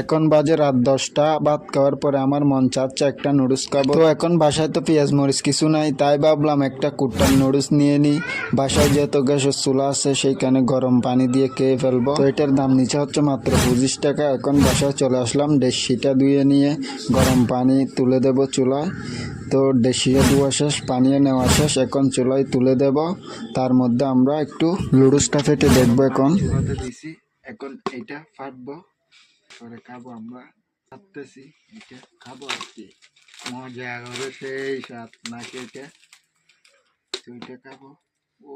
এখন বাজে রাত 10টা। ভাত খাওয়ার পরে আমার মন চাচ্ছে একটা নুডলস খাবো। তো এখন বাসায় তো পেঁয়াজ মরিচ কিছু নাই, তাই ভাবলাম একটা কুট্টার নুডলস নিয়ে নিই। বাসায় যেহেতু গ্যাসের চুলা আছে সেইখানে গরম পানি দিয়ে খেয়ে ফেলবো। তো এটার দাম নিচে হচ্ছে মাত্র 25 টাকা। এখন বাসায় চলে আসলাম, ডেকচিটা ধুয়ে নিয়ে গরম পানি তুলে দেব চুলায়। তো ডেকচিটা ধোয়া শেষ, পানিও নেওয়া শেষ, এখন চুলায় তুলে দেব। তার মধ্যে আমরা একটু নুডলসটা ফেটে দেখবো। এখন চুলাতে দিছি, এখন এটা ফাটবো, পরে খাবো। আমরা ভাবতেছি এটা খাবো আর কি, মজা করে সেই স্বাদ নাকি এটা। তো এটা খাবো। ও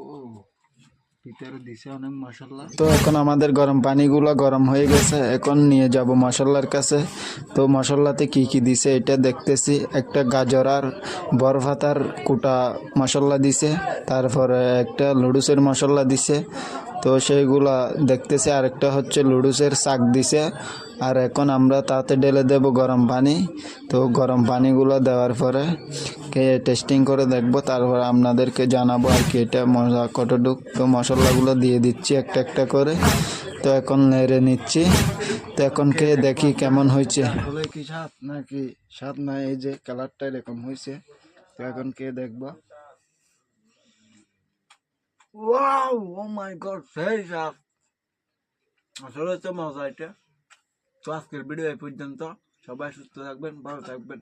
ভিতরে দিছে অনেক মশলা। তো এখন আমাদের গরম পানিগুলো গরম হয়ে গেছে, এখন নিয়ে যাব মশলার কাছে। তো মশলাতে কি কি দিছে এটা দেখতেছি। একটা গাজর আর বরফাতার কুটা মশলা দিছে, তারপরে একটা লুডুসের মশলা দিছে। তো সেইগুলা দেখতেছি। আরেকটা হচ্ছে লুডুসের শাক দিছে। আর এখন আমরা তাতে ঢেলে দেব গরম পানি। তো গরম পানিগুলো দেওয়ার পরে টেস্টিং করে দেখবো, তারপর আপনাদেরকে জানাবো আর কি এটা মশলা কতটুক। তো মশলাগুলো দিয়ে দিচ্ছি একটা একটা করে। তো এখন নেড়ে নিচ্ছি। তো এখন খেয়ে দেখি কেমন হয়েছে। আসলে কি স্বাদ নাকি স্বাদ না, এই যে কালারটা এরকম হয়েছে। তো এখন খেয়ে দেখবো। ওয়াও, ও মাই গড, সেই স্বাদ। আসলে তো মজা এটা। তো আজকের ভিডিও এই পর্যন্ত। সবাই সুস্থ থাকবেন, ভালো থাকবেন।